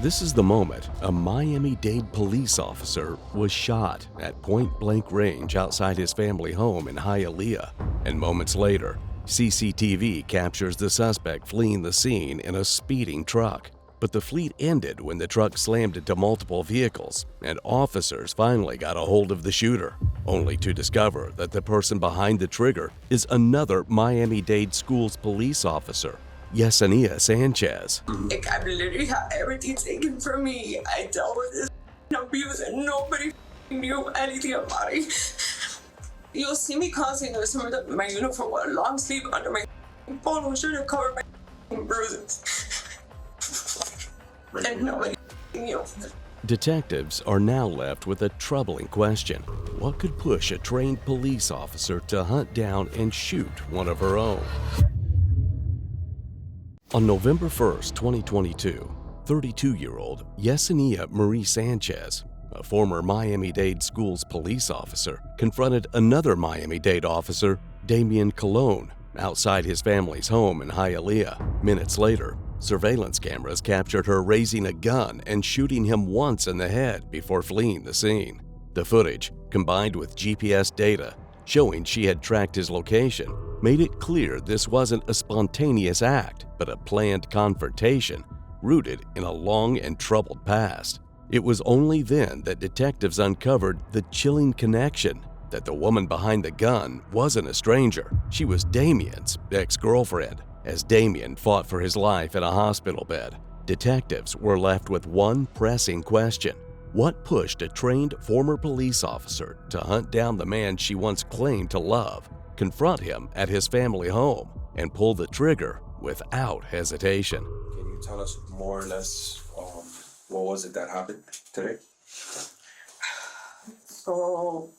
This is the moment a Miami-Dade police officer was shot at point-blank range outside his family home in Hialeah, and moments later, CCTV captures the suspect fleeing the scene in a speeding truck. But the fleet ended when the truck slammed into multiple vehicles, and officers finally got a hold of the shooter, only to discover that the person behind the trigger is another Miami-Dade Schools police officer, Yessenia Sánchez. Like, I've literally had everything taken from me. I dealt with this abuse and nobody knew anything about it. You'll see me constantly with my uniform with a long sleeve under my polo shirt to cover my bruises. And nobody knew. Detectives are now left with a troubling question. What could push a trained police officer to hunt down and shoot one of her own? On November 1st, 2022, 32-year-old Yessenia Marie Sánchez, a former Miami-Dade Schools police officer, confronted another Miami-Dade officer, Damian Colón, outside his family's home in Hialeah. Minutes later, surveillance cameras captured her raising a gun and shooting him once in the head before fleeing the scene. The footage, combined with GPS data showing she had tracked his location, made it clear this wasn't a spontaneous act, but a planned confrontation rooted in a long and troubled past. It was only then that detectives uncovered the chilling connection that the woman behind the gun wasn't a stranger. She was Damian's ex-girlfriend. As Damian fought for his life in a hospital bed, detectives were left with one pressing question. What pushed a trained former police officer to hunt down the man she once claimed to love, confront him at his family home, and pull the trigger without hesitation? Can you tell us more or less what was it that happened today? So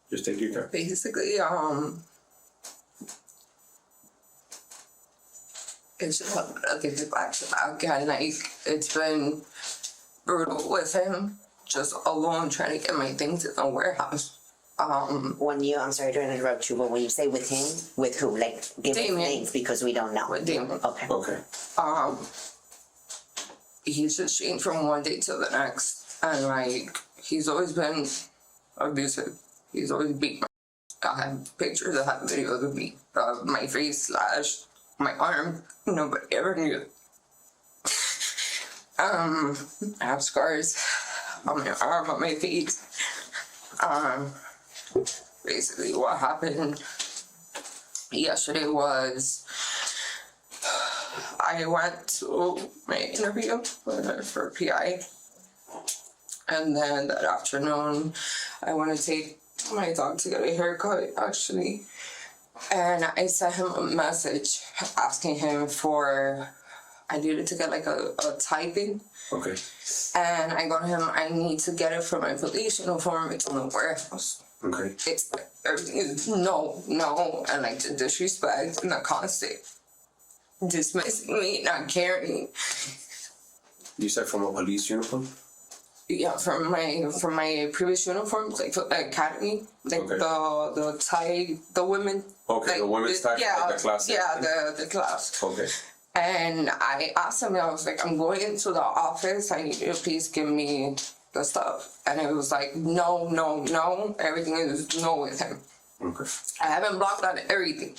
Just take your time. basically, it's just I'll get it back to back, and like it's been brutal with him, just alone trying to get my things in the warehouse. I'm sorry to interrupt you, but when you say with him, with who? Like, give us Damian. names because we don't know. With Damian. Okay. Okay. He's just changed from one day to the next, and like he's always been abusive. He's always beat me. I have pictures, I have videos of me, my face slashed, my arm. Nobody ever knew. I have scars on my arm, on my face. Basically what happened yesterday was I went to my interview for PI, and then that afternoon I want to take my dog to get a haircut actually, and I sent him a message asking him for, I needed to get like a tie thing. Okay. And I got him, I need to get it from my police uniform, it's in the warehouse. Okay. It's like, everything is no, and like the disrespect and the constant dismissing me, not caring. You said from a police uniform? Yeah, from my previous uniforms, like for the academy, like Okay. the tie, the women. Okay, like, the women's tie, yeah, like the class. yeah, the class. Okay. And I asked him, I was like, I'm going into the office, I need you to please give me the stuff. And it was like, no, everything is no with him. Okay. I haven't blocked out everything,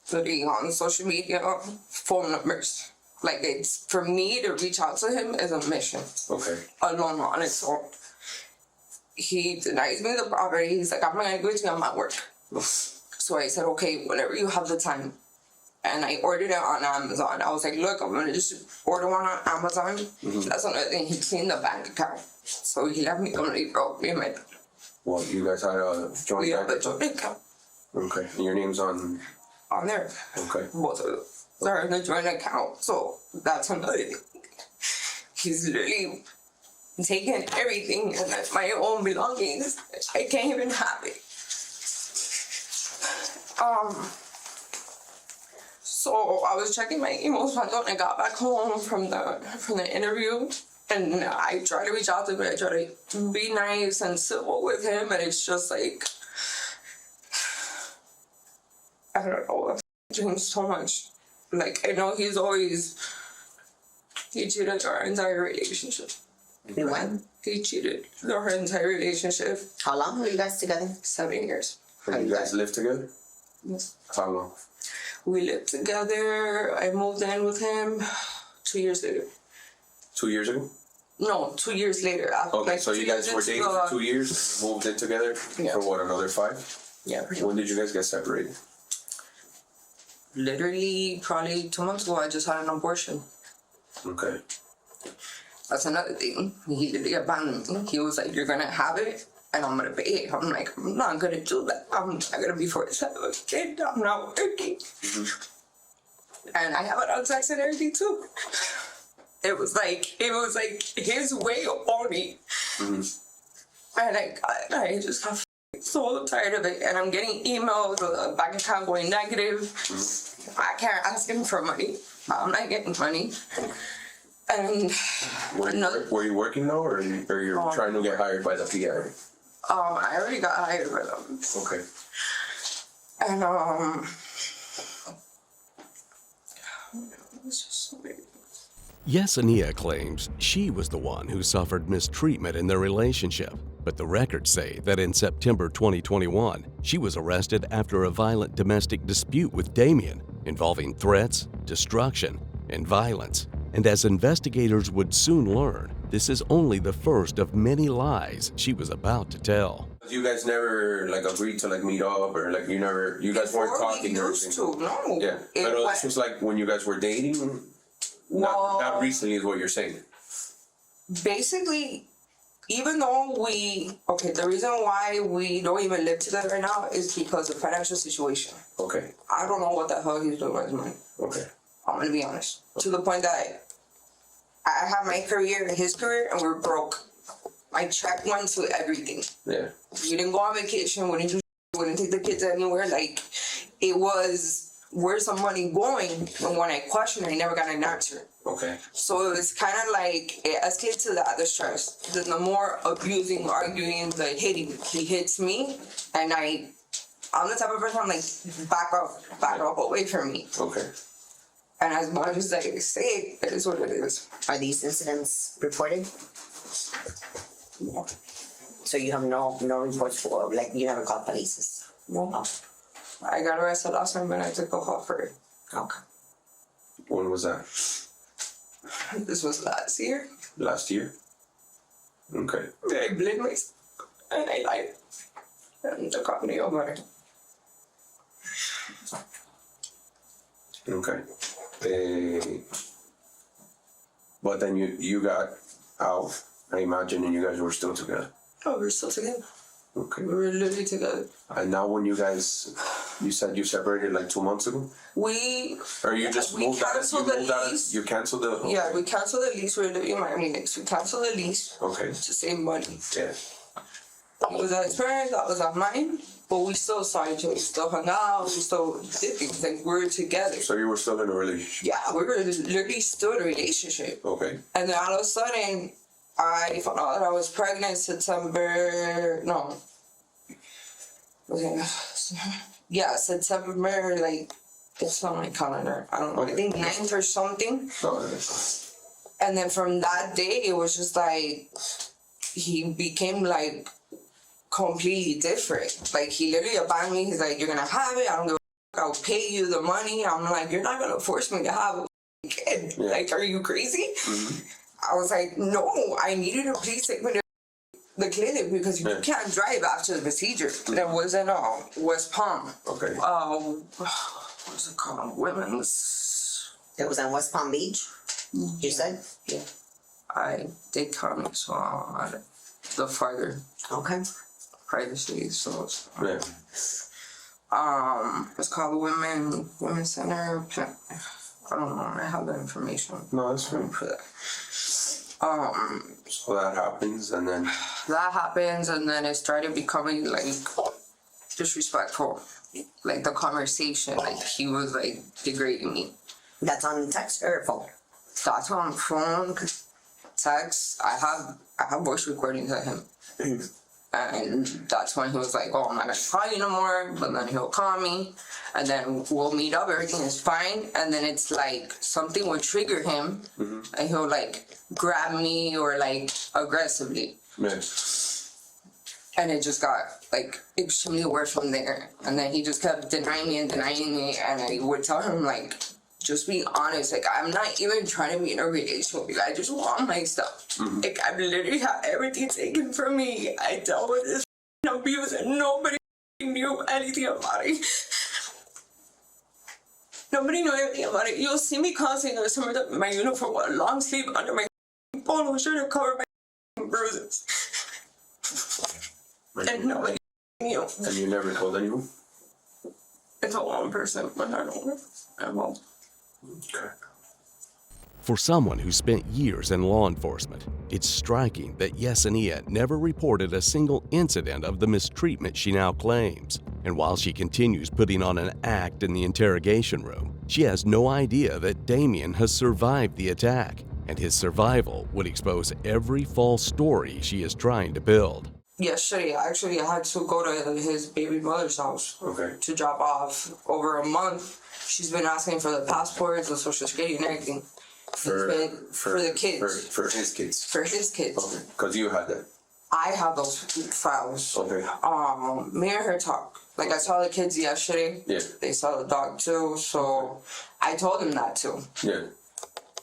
including on social media, phone numbers. Like, it's, for me to reach out to him is a mission. Okay. Alone on its own. He denies me the property, he's like, I'm not gonna give it to you, I'm at work. So I said, okay, whenever you have the time. And I ordered it on Amazon. I was like, look, I'm gonna just order one on Amazon. Mm-hmm. That's another thing. He cleaned the bank account. So he left me only broke me in my Well, you guys had a joint we have bank a joint account Okay. And your name's on. on there. Okay. Both of them are in a joint account. So that's another thing. He's literally taking everything and that's my own belongings. I can't even have it. So I was checking my emails when I got back home from the interview, and I try to reach out to him. I try to be nice and civil with him, and it's just like I don't know. I've changed so much. Like, I know he cheated our entire relationship. You what? He cheated our entire relationship. How long were you guys together? 7 years. And you guys live together? Yes. How long? We lived together. I moved in with him 2 years later. 2 years ago? No, 2 years later. Okay, Like, so 2 you guys years were into dating for 2 years, moved in together Yeah. for what, another 5? Yeah, pretty When much. did you guys get separated? Literally, probably 2 months ago, I just had an abortion. Okay. That's another thing. He literally abandoned me. He was like, "You're gonna have it, and I'm gonna pay it." I'm like, "I'm not gonna do that. I'm not gonna be forced to have a kid. I'm not working." And I have an tax and everything too. It was like his way on me. And I just got so tired of it. And I'm getting emails, the bank account going negative. I can't ask him for money. I'm not getting money. And Were you working now, or you're trying to get hired by the PI? I already got hired by them. Okay. And it's just so weird. Yessenia claims she was the one who suffered mistreatment in their relationship, but the records say that in September 2021, she was arrested after a violent domestic dispute with Damian involving threats, destruction, and violence. And as investigators would soon learn, this is only the first of many lies she was about to tell. You guys never agreed to meet up, or you guys weren't Before talking we or used anything? to, no. Yeah, but this was when you guys were dating. Not recently, is what you're saying. Basically, even though the reason why we don't even live together right now is because of financial situation. Okay. I don't know what the hell he's doing with his money. Okay. I'm gonna be honest. To the point that I have my career and his career, and we're broke. My check went to everything. Yeah. We didn't go on vacation. We didn't take the kids anywhere. Like, it was, where's the money going? And when I questioned, I never got an answer. Okay. So it was kind of like, it escalated to the other stress. The more abusing, arguing, the hitting. He hits me, and I'm the type of person, I'm like, back off away from me. Okay. And as much as I say, it is what it is. Are these incidents reported? So you have no reports for, you never called police? No. Oh, I got arrested last time and I took a call for it. okay. When was that? This was last year. Last year? Okay. I blamed myself and I lied. And the company over it. Okay. But then you got out, I imagine, and you guys were still together. Oh, we're still together. Okay. We were literally together. And now when you said you separated 2 months ago? Or you just we moved out? canceled the lease. You canceled the... Yeah, we canceled the lease. We're living in Miami-Dade. We canceled the lease Okay. to save money. Yeah. It was at his parents, that was at mine. But we still saw each other. We still hung out. We still did things. Like, we were together. So you were still in a relationship? Yeah, we were literally still in a relationship. Okay. And then all of a sudden, I found out that I was pregnant September, it's on my calendar. I don't know, I think 9th or something. And then from that day, it was just he became completely different. He literally abandoned me. He's like, "You're gonna have it. I don't give a fuck. I'll pay you the money." I'm like, "You're not gonna force me to have a kid. Yeah. Are you crazy?" Mm-hmm. I was like, "No, I need you to please take me to the clinic because you can't drive after the procedure." And it was in West Palm. Okay. What's it called? Women's. It was on West Palm Beach, you said? Yeah. I did come, so the farther Okay. privacy, so Yeah. it's called Women's Center. I don't know. I have the information. No, that's fine. For that. So that happens, and then... That happens, and then it started becoming disrespectful. The conversation, he was degrading me. That's on text or phone? That's on phone, text. I have voice recordings of him. And that's when he was like, oh, I'm not gonna call you no more, but then he'll call me, and then we'll meet up, everything is fine, and then it's like something will trigger him, and he'll like grab me or like aggressively. Yeah. And it just got like extremely worse from there. And then he just kept denying me, and I would tell him like, just be honest, like I'm not even trying to be in a relationship with you. I just want my stuff. Like I've literally had everything taken from me. I dealt with this abuse and nobody knew anything about it. Nobody knew anything about it. You'll see me constantly in the summer with my uniform with a long sleeve under my polo shirt to cover my bruises. And nobody knew. And you never told anyone? It's a one person, but I don't. I won't. Okay. For someone who spent years in law enforcement, it's striking that Yessenia never reported a single incident of the mistreatment she now claims. And while she continues putting on an act in the interrogation room, she has no idea that Damian has survived the attack, and his survival would expose every false story she is trying to build. Yesterday, actually, I had to go to his baby mother's house to drop off. Over a month, she's been asking for the passports, the social security, and everything. For the kids. For his kids. For his kids. Okay. Because you had that. I have those files. Okay. Me and her talk. Like I saw the kids yesterday. Yeah. They saw the dog too. So I told him that too. Yeah.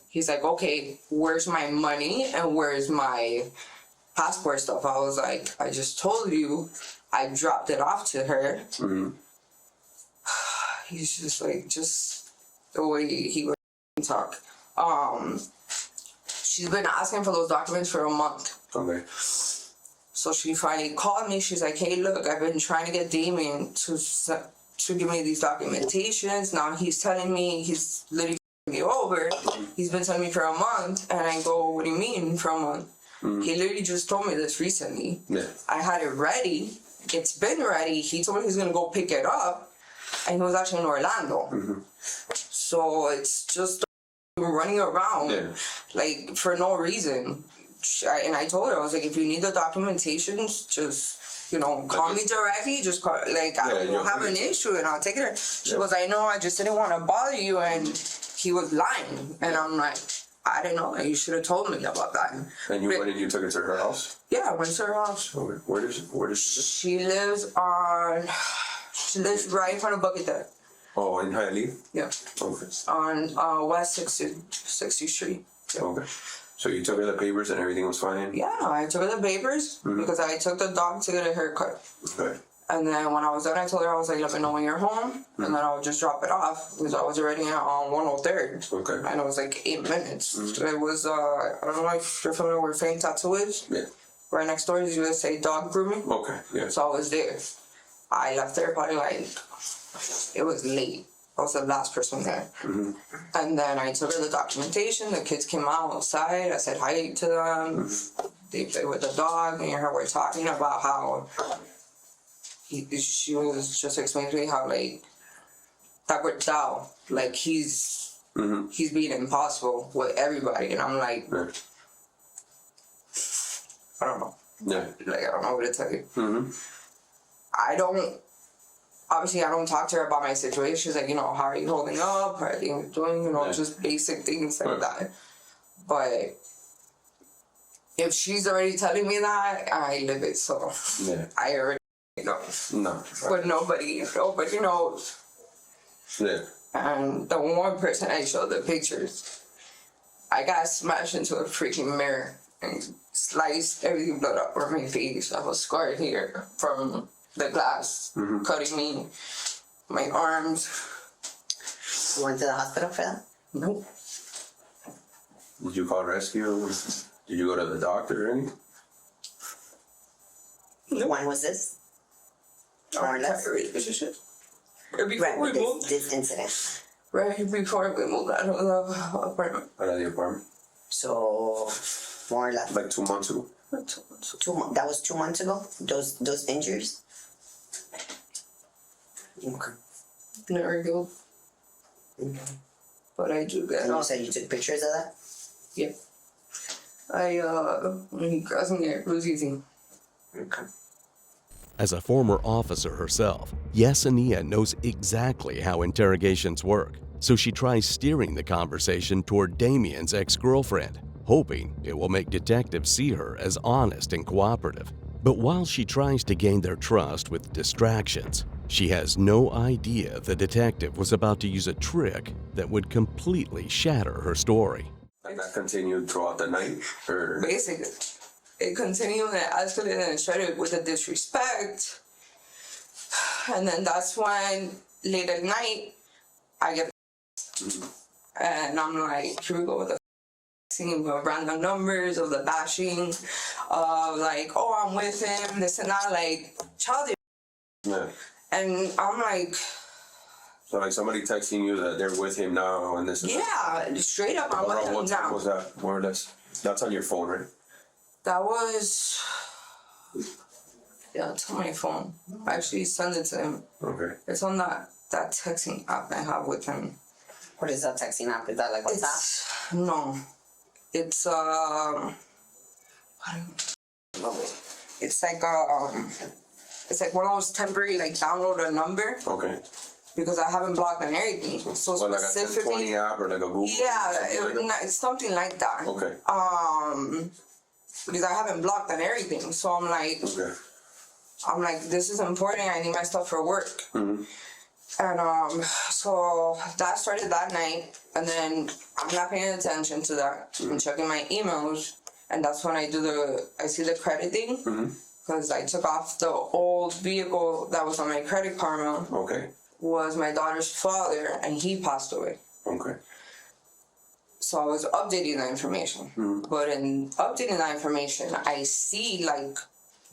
He's like, okay, where's my money and where's my passport stuff? I was like, I just told you I dropped it off to her. He's just like, just the way he would talk. She's been asking for those documents for a month. Okay. So she finally called me. She's like, hey, look, I've been trying to get Damian to give me these documentations. Now he's telling me he's literally me over. He's been telling me for a month. And I go, what do you mean for a month? He literally just told me this recently. Yeah. I had it ready. It's been ready. He told me he's going to go pick it up. And he was actually in Orlando. So it's just running around like for no reason. And I told her, I was like, if you need the documentations, just, you know, call me directly. Just call, like, I don't have an issue and I'll take it. She goes, I know, I just didn't want to bother you. And he was lying. And I'm like, I didn't know. You should have told me about that. And you went and you took it to her house? Yeah, I went to her house. Okay. Where does she live? She lives right in front of Bucket Deck. Oh, in Hialeah? Yeah. Okay. On West 60th Street. Yeah. Okay. So you took her the papers and everything was fine? Yeah, I took her the papers because I took the dog to get a haircut. Okay. And then when I was done, I told her, I was like, let me know when you're home, and then I would just drop it off because I was already on 103rd. Okay. And it was like 8 minutes. It was, I don't know if you're familiar where Fame Tattoo is. Yeah. Right next door is USA Dog Grooming. Okay, yeah. So I was there. I left there probably like, it was late. I was the last person there. And then I took her the documentation. The kids came outside. I said hi to them. They played with the dog. Me and her were talking about how she was just explaining to me how, like, that worked out. Like, he's being impossible with everybody. And I'm like, I don't know. Yeah. Like, I don't know what to tell you. Obviously, I don't talk to her about my situation. She's like, you know, how are you holding up? How are you doing? You know, just basic things like that. But if she's already telling me that, I live it. So I already know. No. But nobody knows. Yeah. And the one person I showed the pictures, I got smashed into a freaking mirror and sliced everything blood up from my face. I was scarred here from the glass cutting me, my arms. You went to the hospital for that? Nope. Did you call rescue? Did you go to the doctor or anything? Nope. When was this? More or less? Right before we moved. This incident. Right before we moved out of the apartment. Out of the apartment? So, more or less. Like 2 months ago? 2 months. That was 2 months ago? Those injuries? Okay. Never healed. But I do get. And you said you took pictures of that? Yeah. When he grabs me, it was easy. Okay. As a former officer herself, Yessenia knows exactly how interrogations work, so she tries steering the conversation toward Damian's ex-girlfriend, hoping it will make detectives see her as honest and cooperative. But while she tries to gain their trust with distractions, she has no idea the detective was about to use a trick that would completely shatter her story. And that continued throughout the night? Or? Basically, it continued and escalated and started with the disrespect. And then that's when, late at night, I get and I'm like, here we go with the singing with random numbers of the bashing, of like, oh, I'm with him, this and that, like, childish. Yeah. And I'm like, So like somebody texting you that they're with him now and this and that? yeah, straight up, I'm with him What time now. was that, more or less? That's on your phone, right? That was, yeah, it's on my phone. I actually sent it to him. Okay. It's on that texting app I have with him. What is that texting app? Is that like WhatsApp? No. It's it's like one of those temporary, like, download a number, Okay. because I haven't blocked and everything. So Well, like a specifically, 1020 app or like a Google? yeah, Something like that? it's something like that. Okay. Because I haven't blocked and everything, so I'm like, Okay. this is important. I need my stuff for work. Mm-hmm. And so that started that night, and then I'm not paying attention to that. I'm checking my emails, and that's when I see the credit thing, because I took off the old vehicle that was on my Credit Karma. Okay. Was my daughter's father, and he passed away. Okay. So I was updating the information. But in updating that information, I see, like,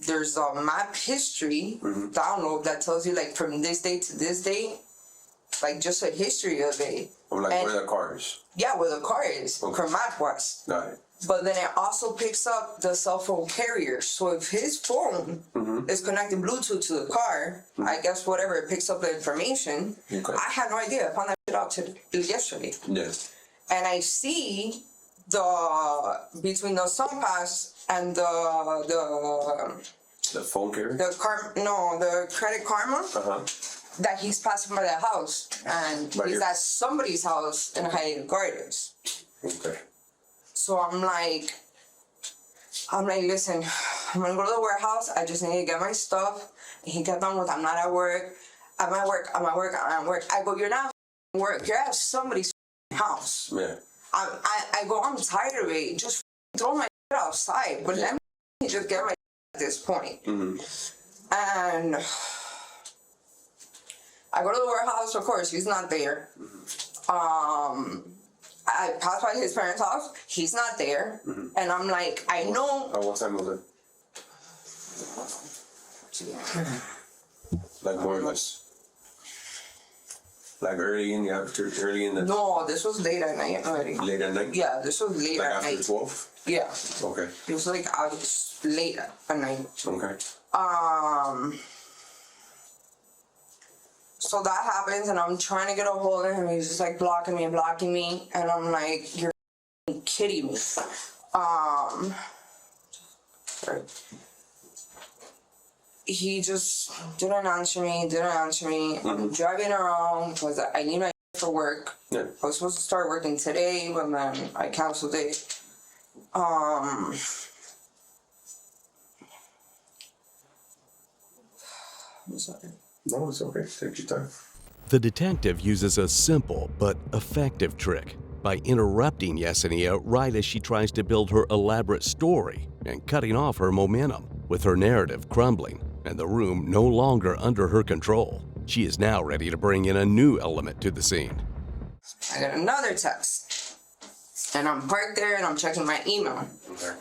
there's a map history download that tells you, like, from this date to this date, like, just a history of it. Like And- where the car is? Yeah, where the car is, Okay. from MapQuest. Got it. But then it also picks up the cell phone carrier. So if his phone is connected Bluetooth to the car, I guess whatever, it picks up the information. Okay. I had no idea. I found that shit out yesterday. Yes. And I see between the SunPass and The phone carrier? the Credit Karma, Uh-huh. that he's passing by the house, and But he's you're- at somebody's house in Hialeah Gardens. Okay. So I'm like, listen, I'm gonna go to the warehouse. I just need to get my stuff. And he kept on with, I'm not at work. I'm at work. I'm at work. I'm at work. I go, you're not at work. You're at somebody's house. Yeah. I go, I'm tired of it. Just throw my shit outside. But let me just get my at this point. And I go to the warehouse. Of course, he's not there. I pass by his parents' house. He's not there. And I'm like, I know. What time was it? Like more or less. Like early in the after, early in the No, this was late at night already. late at night. Yeah, this was late Like at after night. 12. Yeah, Okay. it was like I was late at night. Okay. So that happens, and I'm trying to get a hold of him. He's just like blocking me, and I'm like, you're kidding me. Sorry. He just didn't answer me. I'm driving around because I need my for work. Yeah. I was supposed to start working today, but then I canceled it. I'm sorry. No, it's okay. Take your time. The detective uses a simple but effective trick by interrupting Yessenia right as she tries to build her elaborate story and cutting off her momentum. With her narrative crumbling and the room no longer under her control, she is now ready to bring in a new element to the scene. I got another text, and I'm parked there and I'm checking my email. Okay.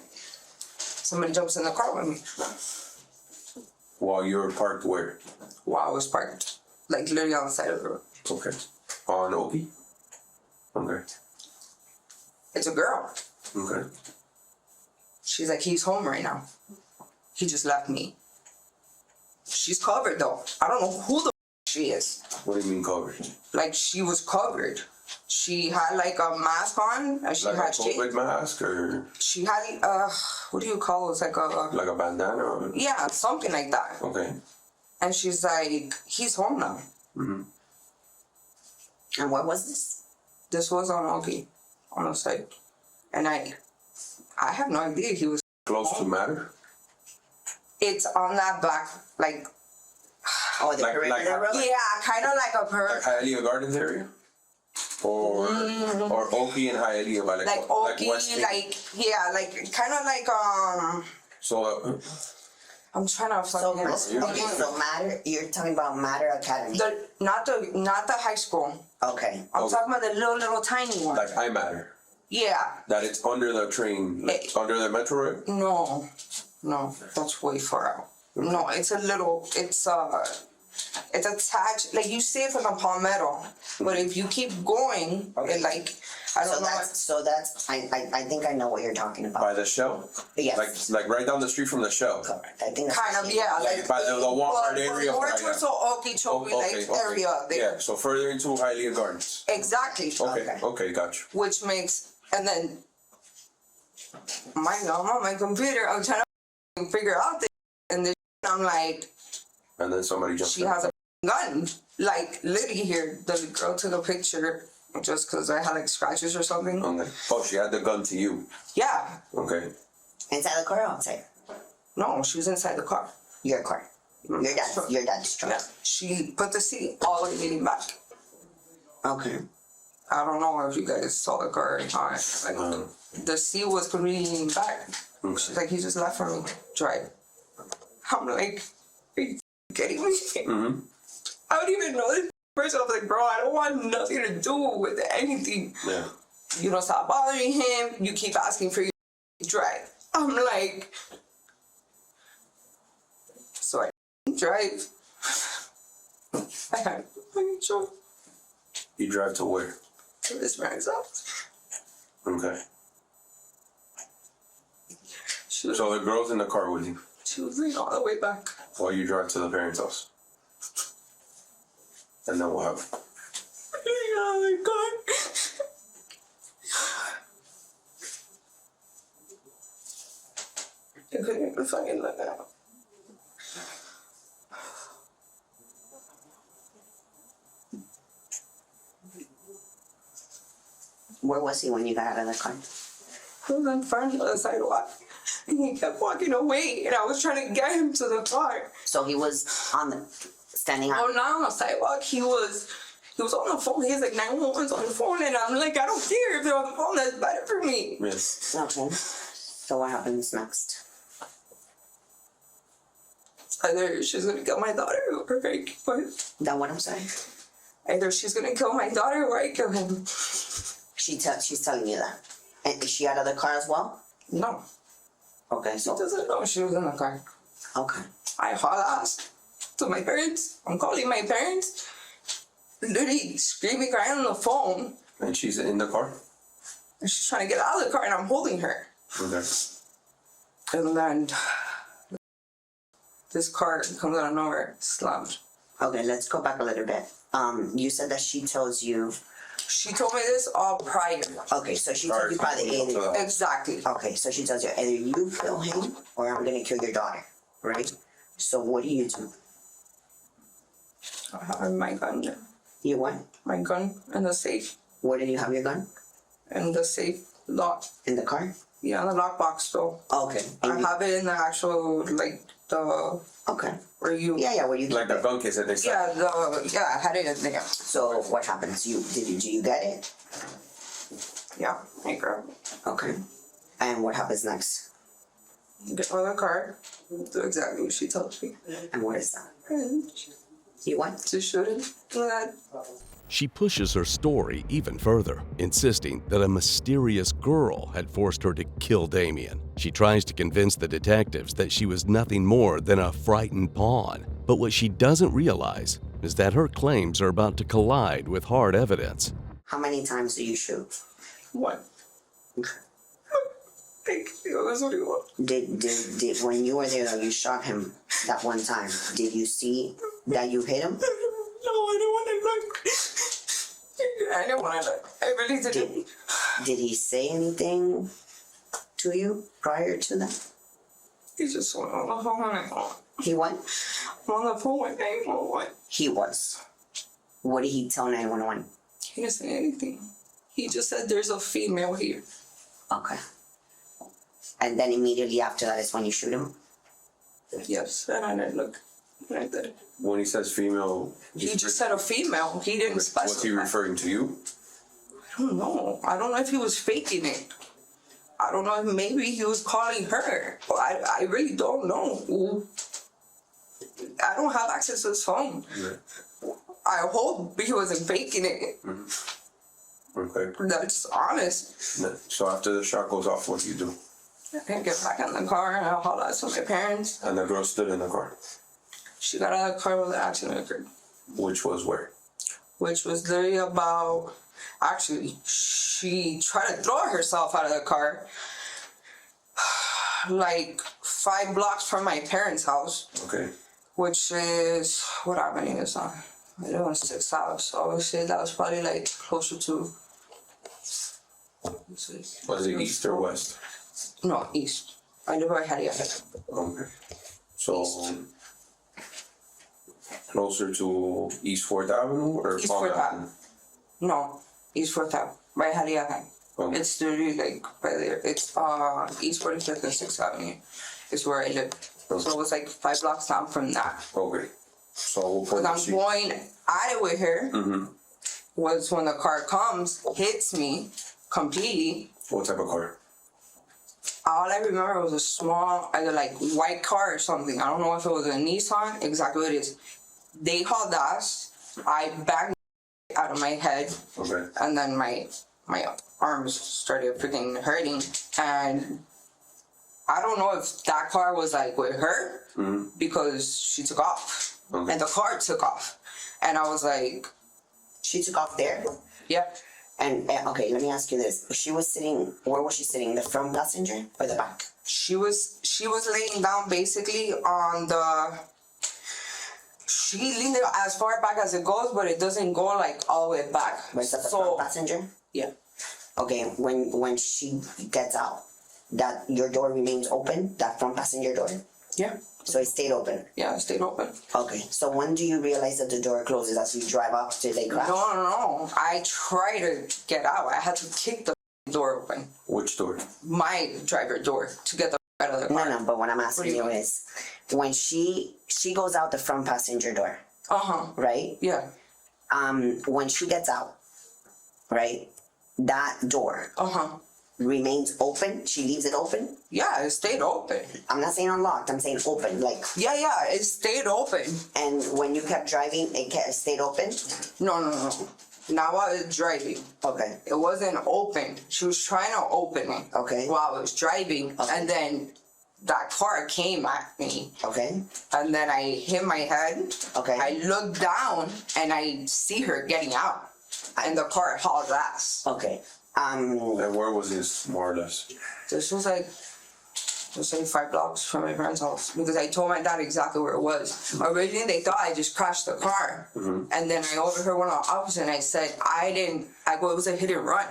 Somebody jumps in the car with me While you were parked where? while I was parked, like literally on the side of the road. Okay. On Okie? Okay. It's a girl. Okay. She's like, he's home right now. He just left me. She's covered though. I don't know who the she is. What do you mean covered? Like, she was covered. She had like a mask on, and she Like a had COVID mask or she had what do you call it? It's like a like a bandana? Or... yeah, something like that. Okay. And she's like, he's home now. Mm-hmm. And what was this? This was on Okie, on the site. And I have no idea he was. Close to Matter? It's on that back, like, Oh, the perimeter road? yeah, kind of like a Like Hialeah Gardens area? Or Okie and Hialeah by like Okie, West End? like, yeah, like, kind of like, So, I'm trying to So, fucking. okay, so Matter, you're talking about Matter Academy. Not the high school. Okay. I'm Okay. talking about the little tiny one. like I Matter. Yeah. That it's under the train, like, it's under the metro rail? No, that's way far out. No, it's a little, it's attached, like you see it from the Palmetto, but if you keep going, it like, I don't know. I think I know what you're talking about. By the Shell? Yes. Like right down the street from the Shell? Correct. I think Kind of, yeah. Like by the Walmart area? More right towards now. the Okeechobee, area there. Yeah, so further into Hialeah Gardens. Exactly. Okay, gotcha. Which makes, and then, I'm on my computer, I'm trying to figure out this, and then I'm like, And then somebody jumps she in. has a gun. Like, literally here, the girl took a picture just because I had like scratches or something. Okay. Oh, she had the gun to you. Yeah. Okay. inside the car or outside? No, she was inside the car. Your car. Your dad's truck. Yeah. She put the seat all the way leaning back. Okay. I don't know if you guys saw the car or not. Like, the seat was completely leaning back. She's like, he just left for me. Drive. I'm like, are you kidding me? Mm-hmm. I don't even know this person. I was like, bro, I don't want nothing to do with anything. Yeah. You don't stop bothering him. You keep asking for your drive. I'm like, so I drive. I had a choice. You drive to where? To this man's house. Okay. She was, So the girl's in the car with you she was leaning all the way back. while you drive to the parents' house. And then what happened? Oh my God. I couldn't even fucking look out. Where was he when you got out of the car? He was in front of the sidewalk. And he kept walking away, and I was trying to get him to the car. So he was standing Oh, out. not on the sidewalk. He was on the phone. He was like 911's on the phone, and I'm like, I don't care if they're on the phone. That's better for me. Yes. Okay. So what happens next? Either she's gonna kill my daughter, or I kill him. That what I'm saying? Either she's gonna kill my daughter, or I kill him. She's telling you that. And is she out of the car as well? No, Okay, she so doesn't know she was in the car. okay. I asked to my parents. I'm calling my parents. Literally screaming, crying on the phone. And she's in the car? And she's trying to get out of the car, and I'm holding her. Okay. And then this car comes out of nowhere, slammed. Okay, let's go back a little bit. You said that she tells you. She told me this all prior. Okay, so she told you probably either. Exactly. Okay, so she tells you either you kill him or I'm gonna kill your daughter, right? So what do? I have my gun. You what? My gun in the safe. Where did you have your gun? In the safe lock. In the car? Yeah, in the lockbox though. Okay. I have it in the actual, like, the, Okay. where you, Yeah, where you Like keep the it. gun case that they sell. I had it in there. So what happens? Do you get it? Yeah, I grab it. Okay. And what happens next? Get on the car, do exactly what she tells me. And what is that? And You what? to shoot him in the head. She pushes her story even further, insisting that a mysterious girl had forced her to kill Damian. She tries to convince the detectives that she was nothing more than a frightened pawn. But what she doesn't realize is that her claims are about to collide with hard evidence. How many times do you shoot? What? Thank you, that's what you want. Did when you were there, though, you shot him that one time. Did you see that you hit him? No, I didn't want to look. I didn't want to look. I really didn't. Did he say anything to you prior to that? He just went on the phone and on. He what? on the phone with 911. He was. What did he tell 911? He didn't say anything. He just said there's a female here. Okay. And then immediately after that is when you shoot him? Yes, and I didn't look right there. When he says female, He just said a female. He didn't specify. what's he referring to you? I don't know. I don't know if he was faking it. I don't know if maybe he was calling her. I really don't know. I don't have access to his phone. Yeah. I hope he wasn't faking it. Okay. That's honest. So after the shot goes off, what do you do? I get back in the car and I haul out to my parents. And the girl stood in the car, She got out of the car when the accident occurred, which was where? which was literally about. Actually, she tried to throw herself out of the car, like 5 blocks from my parents' house, Okay. which is what avenue is on. I live on 6th House, so I would say that was probably like closer to. Was it east or west? No, east. I live by Hialeah. Okay. So East. closer to East 4th Avenue or East Palm 4th Avenue. No, East 4th Avenue, by Hialeah. Okay. It's literally like by there. It's East 45th and 6th Avenue is where I live. So it was like 5 blocks down from that. Okay. So we'll Because I'm going at it with her was when the car comes, hits me completely. What type of car? All I remember was a small, either like white car or something. I don't know if it was a Nissan, exactly what it is. They hauled ass. I backed out of my head. Okay. And then my arms started freaking hurting. And I don't know if that car was like with her because she took off. Okay. And the car took off. And I was like, She took off there? yeah. And, okay, let me ask you this. She was sitting, where was she sitting? The front passenger or the back? She was laying down basically on the. She leaned it as far back as it goes, but it doesn't go like all the way back. But it's at the front passenger? Yeah. Okay, when she gets out, that your door remains open, that front passenger door? Yeah. So it stayed open? Yeah, it stayed open. Okay, so when do you realize that the door closes as you drive up to they crash? No. I tried to get out. I had to kick the door open. Which door? My driver door to get the out of the car. No, but what I'm asking you is, when she goes out the front passenger door, right? Yeah. When she gets out, right, that door remains open? She leaves it open? Yeah, it stayed open. I'm not saying unlocked, I'm saying open, like. Yeah, it stayed open. And when you kept driving, it stayed open? No. Now I was driving. Okay. It wasn't open. She was trying to open it. Okay. While I was driving, Okay. and then that car came at me, Okay. and then I hit my head. Okay. I looked down and I see her getting out, and the car hauled ass. Okay. And where was this, more or less? This was like 5 blocks from my parents' house, because I told my dad exactly where it was. Originally, they thought I just crashed the car, and then I overheard one of the officers, and I said it was a hit and run.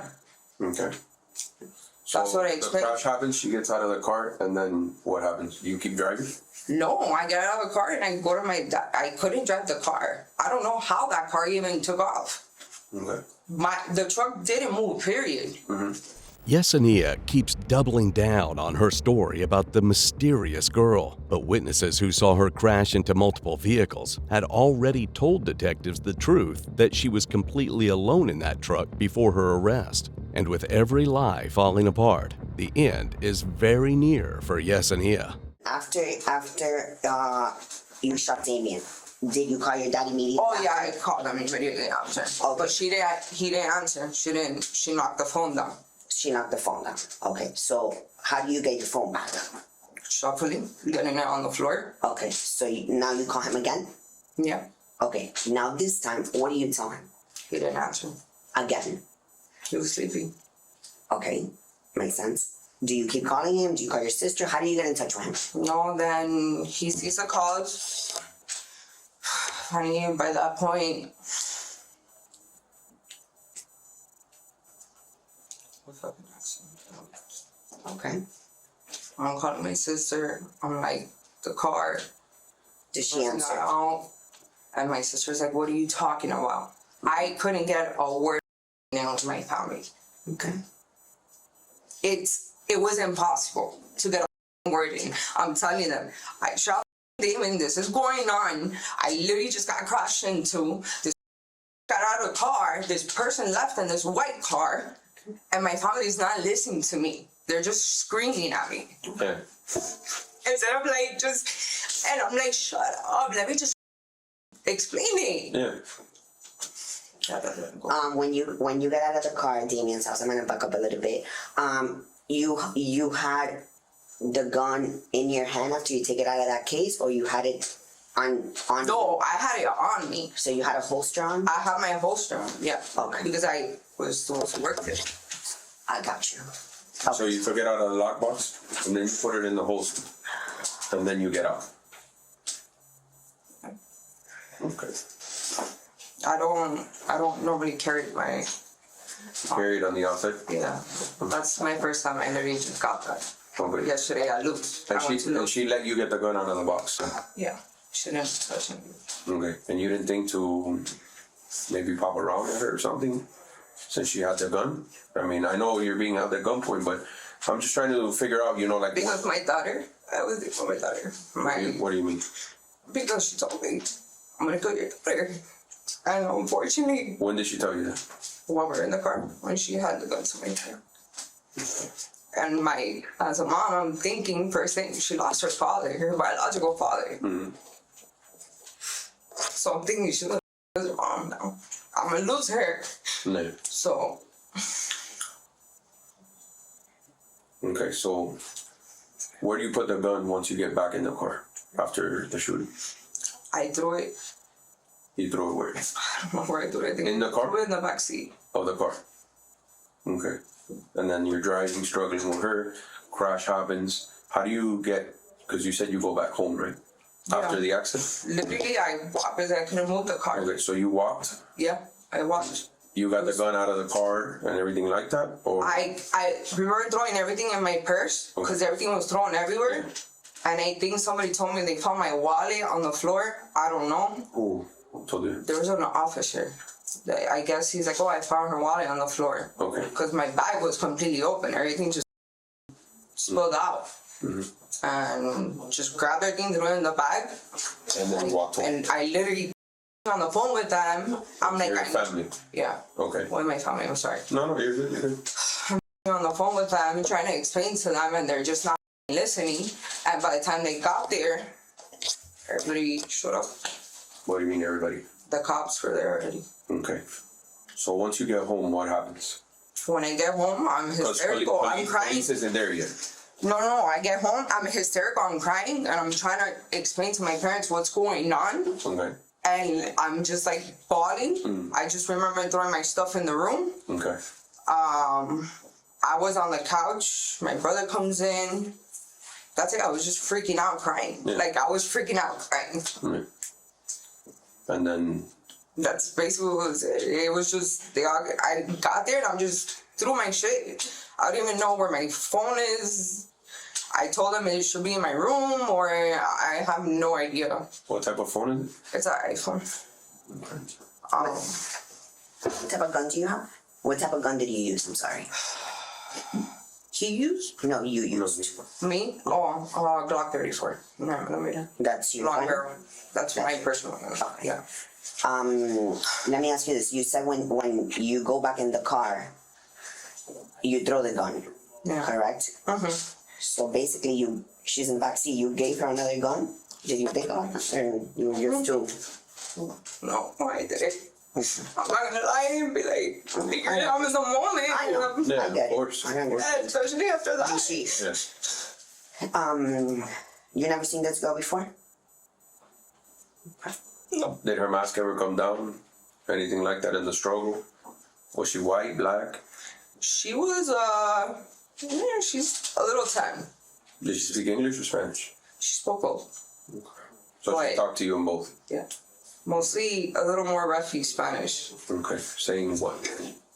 Okay. That's what I The explained. crash happens, she gets out of the car, and then what happens? You keep driving? No, I get out of the car and I go to my dad. I couldn't drive the car. I don't know how that car even took off. Okay. The truck didn't move, period. Yessenia keeps doubling down on her story about the mysterious girl, but witnesses who saw her crash into multiple vehicles had already told detectives the truth that she was completely alone in that truck before her arrest. And with every lie falling apart, the end is very near for Yessenia. After you shot Damian, did you call your dad immediately? Oh yeah, I called him immediately after. Okay. But he didn't answer. She knocked the phone down. She knocked the phone down. Okay, so how do you get your phone back? Shuffling, getting it on the floor. Okay, so now you call him again? Yeah. Okay, now this time, what do you tell him? He didn't answer. Again. He was sleeping. Okay, makes sense. Do you keep calling him? Do you call your sister? How do you get in touch with him? No, then he sees the calls. Honey, by that point, what's up next? Okay. I'm calling my sister. I'm like, the car. Did she answer? No. And my sister's like, what are you talking about? I couldn't get a word out of my family. Okay. It was impossible to get a word in. I'm telling them, I shot Damon, this is going on. I literally just got crashed into. This got out of the car. This person left in this white car. And my family's not listening to me. They're just screaming at me. Yeah. Instead of like just, and I'm like, shut up, let me just explain it. Yeah. When you got out of the car at Damian's house, I'm gonna back up a little bit. You had the gun in your hand after you take it out of that case, or you had it on? No, I had it on me. So you had a holster on? I had my holster on, yeah. Okay. Because I was supposed to work there. I got you. So you took it out of the lockbox and then you put it in the holster, and then you get out. Okay. I don't normally carry my. Carry it on the outside. Yeah, that's my first time. I literally just got that. Okay. Yesterday I looked. And she let you get the gun out of the box. Yeah, she didn't touch it. Okay. And you didn't think to maybe pop around at her or something, since she had the gun? I mean, I know you're being held at gunpoint, but I'm just trying to figure out, like. Because my daughter, I was there for my daughter. What do you mean? Because she told me, I'm gonna kill your daughter. And unfortunately, When did she tell you that? while we were in the car, when she had the gun to my head. And as a mom, I'm thinking first thing, she lost her father, her biological father. Mm-hmm. So I'm thinking she lose her mom now. I'm gonna lose her. No. So, Okay, so where do you put the gun once you get back in the car after the shooting? I threw it. You throw it where? I don't know where I threw it. I think In the car? I threw it in the back seat. Of the car. Okay. And then you're driving, struggling with her, crash happens. How do you get, because you said you go back home, right? After Yeah. the accident? Literally, I walked because I couldn't move the car. Okay, so you walked, Yeah, I walked. you got the gun out of the car and everything like that? Or I remember throwing everything in my purse because everything was thrown everywhere. And I think somebody told me they found my wallet on the floor. I don't know. who told you? There was an officer. I guess he's like, oh, I found her wallet on the floor. Okay. Because my bag was completely open. Everything just spilled out. Mm-hmm. And just grabbed everything, threw it in the bag. And then walked home. And I literally on the phone with them. I'm like, Your family? Yeah. Okay. With my family, I'm sorry. No, you're good, you're good. On the phone with them, trying to explain to them, and they're just not listening. And by the time they got there, everybody showed up. What do you mean, everybody? The cops were there already. Okay. So once you get home, what happens? When I get home, I'm hysterical. I'm crying. Police isn't there yet. No, I get home, I'm hysterical, I'm crying, and I'm trying to explain to my parents what's going on. Okay. And I'm just like bawling. I just remember throwing my stuff in the room. Okay. I was on the couch. My brother comes in. That's it. I was just freaking out, crying. Yeah. Like I was freaking out, crying. Right. And then. That's basically what it was. It was just I got there and I'm just threw my shit. I don't even know where my phone is. I told them it should be in my room, or I have no idea. What type of phone is it? It's an iPhone. What type of gun do you have? What type of gun did you use? I'm sorry. He used? No, you used. Me? Oh, Glock 34. 9mm. That's your Long gun? barrel. That's my personal one. Yeah. Let me ask you this. You said when you go back in the car, you throw the gun. Yeah. Correct? Mm-hmm. So basically, she's in the backseat. You gave her another gun. Did you take off, and you were just too? No, I didn't. I'm not gonna lie and be like, figure it out in the moment. I know. Yeah, I get of course. it. I understand. Especially after that. Yes. You never seen this girl before? No. Did her mask ever come down? Anything like that in the struggle? Was she white, black? She was, she's a little tan. Did she speak English or Spanish? She spoke both. So White. she talked to you in both? Yeah. Mostly a little more roughy Spanish. Okay. Saying what?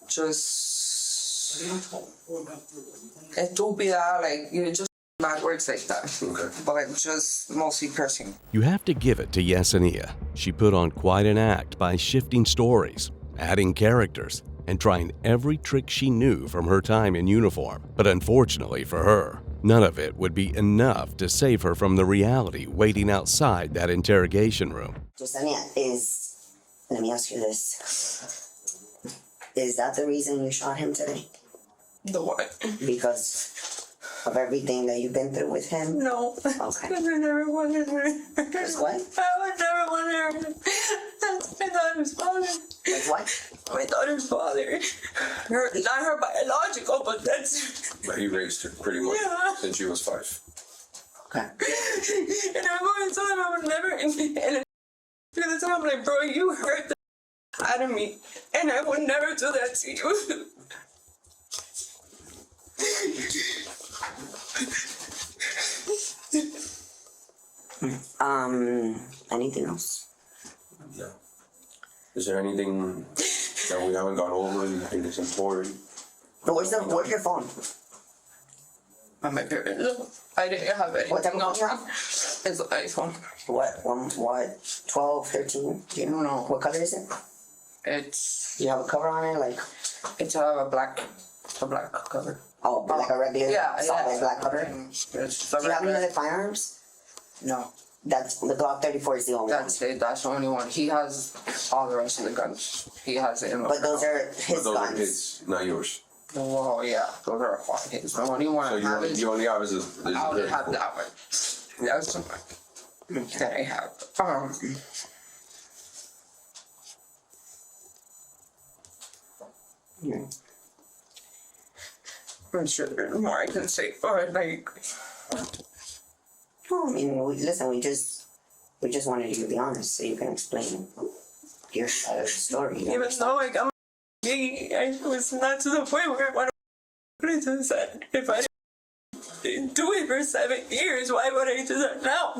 Just estúpida, like, you're just bad words like that. Okay. But just mostly cursing. You have to give it to Yessenia. She put on quite an act by shifting stories, adding characters, and trying every trick she knew from her time in uniform. But unfortunately for her, none of it would be enough to save her from the reality waiting outside that interrogation room. Yessenia, let me ask you this. Is that the reason you shot him today? The what? Because of everything that you've been through with him? No. Okay. I never wanted her. Because what? I would never want her. That's my daughter's father. Like what? My daughter's father. Not her biological, but that's... But he raised her pretty much Yeah. since she was 5. Okay. And I'm going to tell him I would never... And the time I'm like, bro, you hurt the out of me. And I would never do that to you. Anything else? Yeah. Is there anything that we haven't gone over and you think is important? Where's your phone? On my parents. I didn't have anything What type of on phone? It's an iPhone. What? 12, 13? Do you know what color is it? It's... You have a cover on it, like It's a black cover. like a regular solid black cover. It's Do you have any other firearms? No, That's the Glock 34 is the only one. that's it. That's the only one. He has all the rest of the guns. He has it in But those are his But those are guns. his, not yours. Oh yeah, those are all his. The only one So I have is you only have is I only have that one. That's the one that I have. I'm sure there's more I can say, but like, No, I mean, we just wanted you to be honest so you can explain your side of the story. You even understand? though like I'm gay, I was not to the point where I want to put it to the side. If I didn't do it for 7 years, why would I do that now?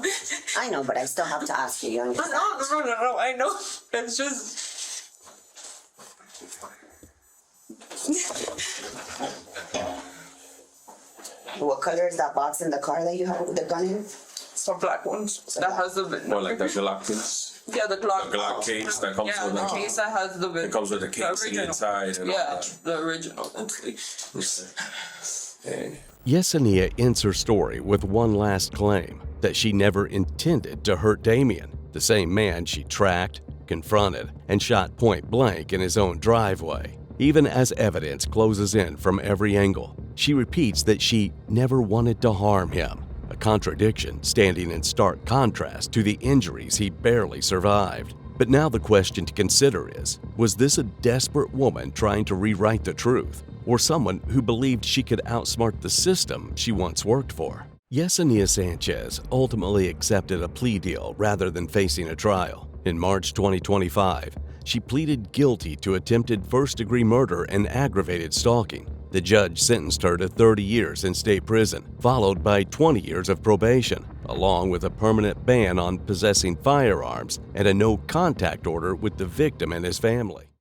I know, but I still have to ask you. You understand? No, I know. It's just... What color is that box in the car that you have the gun in? Some black ones. That has the VIN More number. like the Glock pins. Yeah, the Glock. The Glock case that comes Yeah, with the the case that has the VIN. It comes with the case original. inside and all Yeah, that. the original. Hey. Yessenia ends her story with one last claim, that she never intended to hurt Damian, the same man she tracked, confronted, and shot point blank in his own driveway. Even as evidence closes in from every angle, she repeats that she never wanted to harm him, a contradiction standing in stark contrast to the injuries he barely survived. But now the question to consider is, was this a desperate woman trying to rewrite the truth, or someone who believed she could outsmart the system she once worked for? Yessenia Sánchez ultimately accepted a plea deal rather than facing a trial. In March 2025, she pleaded guilty to attempted first-degree murder and aggravated stalking. The judge sentenced her to 30 years in state prison, followed by 20 years of probation, along with a permanent ban on possessing firearms and a no-contact order with the victim and his family.